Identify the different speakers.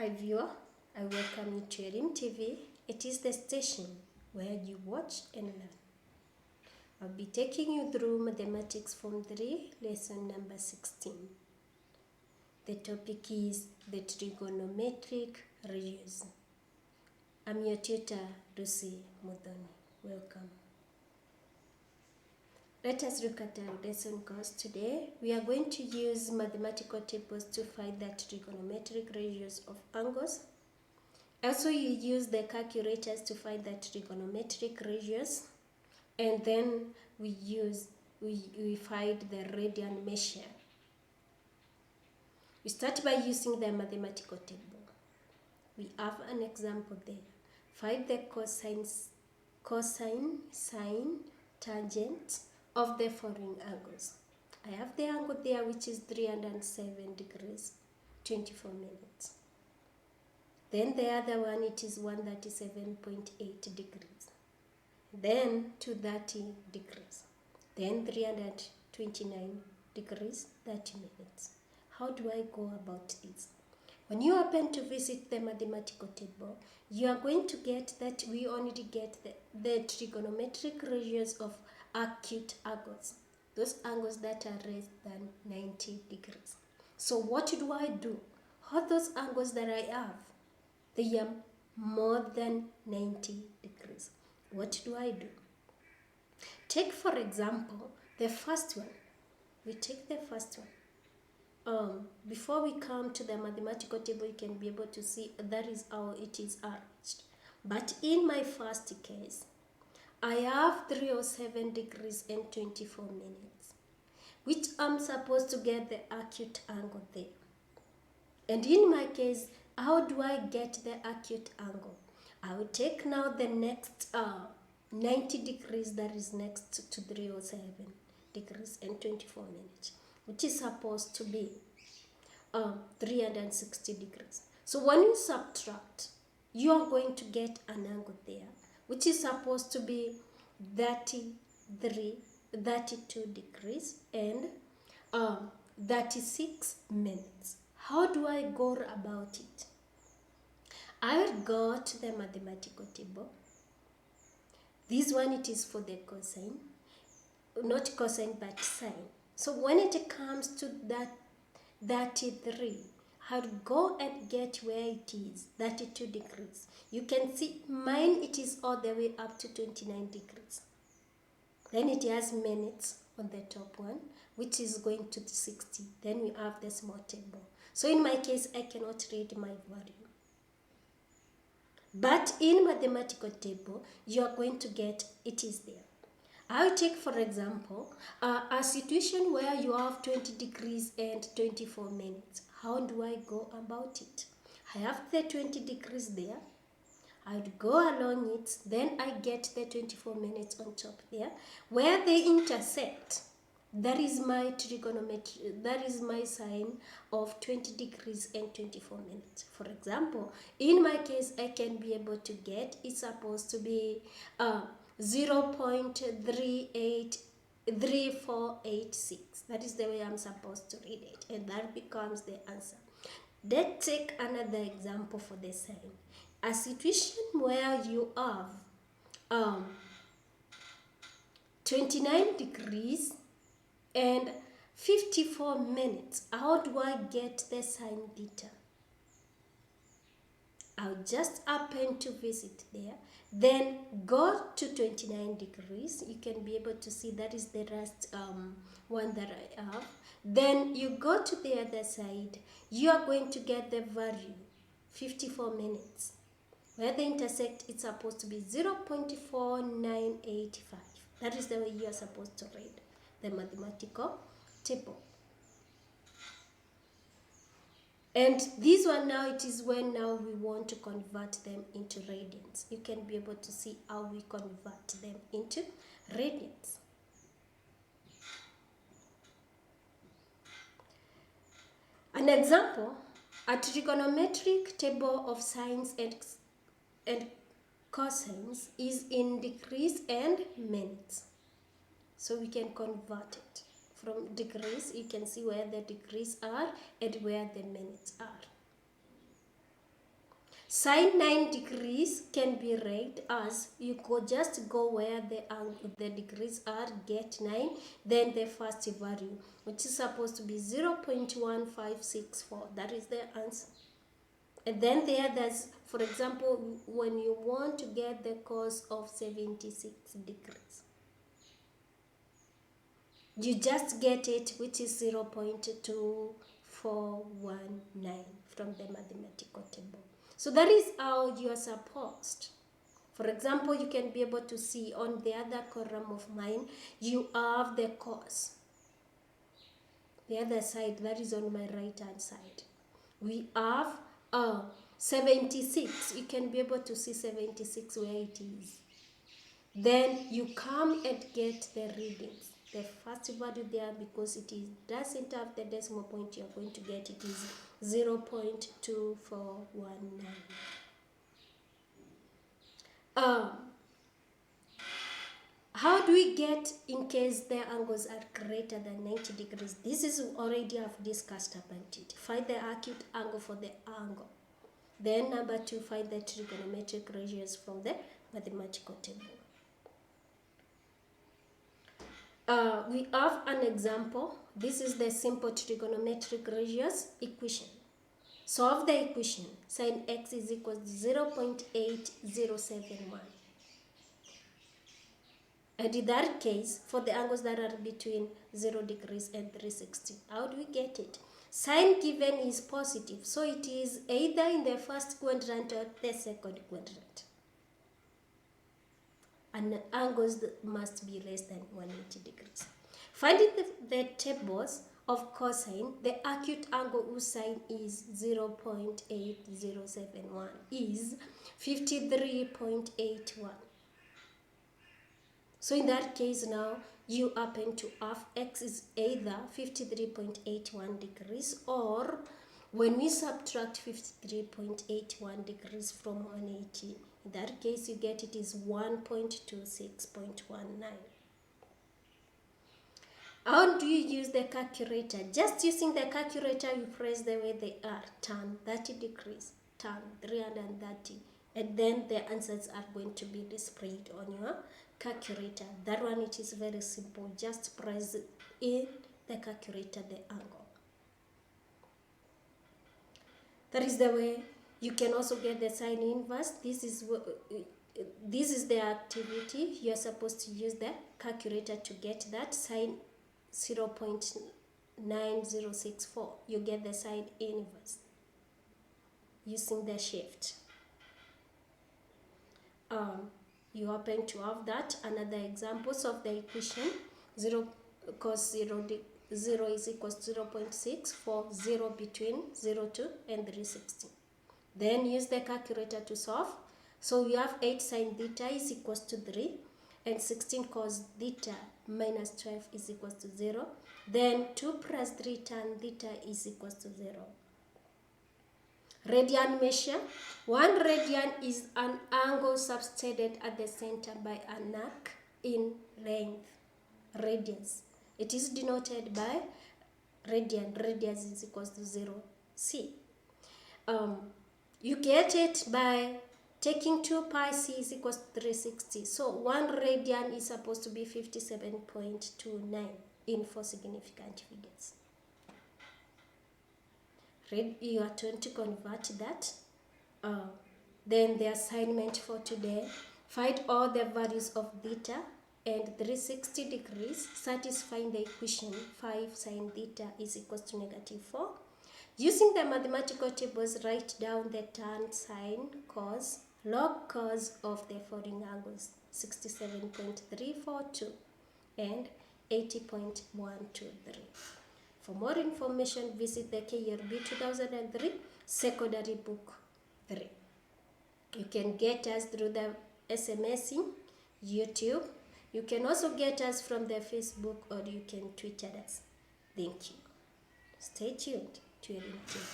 Speaker 1: Hi viewer, I welcome you to Elim TV. It is the station where you watch and learn. I'll be taking you through Mathematics Form 3, lesson number 16. The topic is the trigonometric ratios. I'm your tutor, Lucy Mudhoni. Welcome. Let us look at our lesson course today. We are going to use mathematical tables to find the trigonometric ratios of angles. Also, you use the calculators to find the trigonometric ratios, and then we find the radian measure. We start by using the mathematical table. We have an example there. Find the cosine, sine, tangent of the following angles. I have the angle there which is 307 degrees, 24 minutes. Then the other one, it is 137.8 degrees. Then 230 degrees. Then 329 degrees, 30 minutes. How do I go about this? When you happen to visit the mathematical table, you are going to get that we only get the trigonometric ratios of acute angles. Those angles that are less than 90 degrees. So what do I do? All those angles that I have, they are more than 90 degrees. What do I do? Take, for example, the first one. We take the first one. Before we come to the mathematical table, you can be able to see that is how it is arranged. But in my first case, I have 307 degrees and 24 minutes, which I'm supposed to get the acute angle there. And in my case, how do I get the acute angle? I will take now the next 90 degrees that is next to 307 degrees and 24 minutes, which is supposed to be 360 degrees. So when you subtract, you are going to get an angle there, which is supposed to be 32 degrees and 36 minutes. How do I go about it? I will go to the mathematical table. This one, it is for the cosine, not cosine but sine. So when it comes to that 33, I'll go and get where it is, 32 degrees. You can see mine, it is all the way up to 29 degrees. Then it has minutes on the top one, which is going to 60. Then we have the small table. So in my case, I cannot read my value. But in mathematical table, you are going to get it is there. I'll take, for example, a situation where you have 20 degrees and 24 minutes. How do I go about it? I have the 20 degrees there. I would go along it. Then I get the 24 minutes on top there. Where they intersect, that is my trigonometry, that is my sine of 20 degrees and 24 minutes. For example, in my case, I can be able to get, it's supposed to be 0.3486. That is the way I'm supposed to read it, and that becomes the answer. Let's take another example for the sine. A situation where you have 29 degrees and 54 minutes. How do I get the sine theta? I'll just happen to visit there. Then go to 29 degrees. You can be able to see that is the last one that I have. Then you go to the other side. You are going to get the value, 54 minutes. Where they intersect, it's supposed to be 0.4985. That is the way you are supposed to read the mathematical table. And this one now, it is when now we want to convert them into radians. You can be able to see how we convert them into radians. An example, a trigonometric table of sines and cosines is in degrees and minutes. So we can convert it. From degrees, you can see where the degrees are and where the minutes are. Sine 9 degrees can be read as you just go where the degrees are, get 9, then the first value, which is supposed to be 0.1564. That is the answer. And then the others, for example, when you want to get the cos of 76 degrees, you just get it, which is 0.2419 from the mathematical table. So that is how you are supposed. For example, you can be able to see on the other column of mine, you have the cos. The other side, that is on my right hand side. We have 76. You can be able to see 76 where it is. Then you come and get the readings. The first value there, because it doesn't have the decimal point, you are going to get it is 0.2419. How do we get in case the angles are greater than 90 degrees? This is already I've discussed about it. Find the acute angle for the angle. Then number 2, find the trigonometric ratios from the mathematical table. We have an example. This is the simple trigonometric ratios equation. Solve the equation. Sin x is equal to 0.8071. And in that case, for the angles that are between 0 degrees and 360, how do we get it? Sine given is positive, so it is either in the first quadrant or the second quadrant. And angles must be less than 180 degrees. Finding the tables of cosine, the acute angle whose sine is 0.8071 is 53.81. So in that case now, you happen to have x is either 53.81 degrees, or when we subtract 53.81 degrees from 180, in that case you get it is 1.26.19. How do you use the calculator? Just using the calculator, you press the way they are. Tan 30 degrees, tan 330, and then the answers are going to be displayed on your calculator. That one, it is very simple. Just press in the calculator the angle. That is the way. You can also get the sine inverse. This is the activity. You are supposed to use the calculator to get that. Sine 0.9064. You get the sine inverse using the shift. You happen to have that. Another examples of the equation, 0 cos 0 is equals to 0.6 for 0 between 02 and 360. Then use the calculator to solve. So we have 8 sin theta is equals to 3, and 16 cos theta minus 12 is equals to 0. Then 2 plus 3 tan theta is equals to 0. Radian measure. 1 radian is an angle subtended at the center by an arc in length, radius. It is denoted by radian. Radius is equals to 0 c. You get it by taking 2 pi c is equals to 360. So 1 radian is supposed to be 57.29 in 4 significant figures. You are trying to convert that. Then the assignment for today, find all the values of theta and 360 degrees, satisfying the equation 5 sin theta is equals to -4. Using the mathematical tables, write down the tan, sine, cos, log cos of the following angles: 67.342 and 80.123. For more information, visit the KRB 2003 Secondary Book 3. You can get us through the SMSing, YouTube. You can also get us from the Facebook, or you can Twitter us. Thank you. Stay tuned to your YouTube.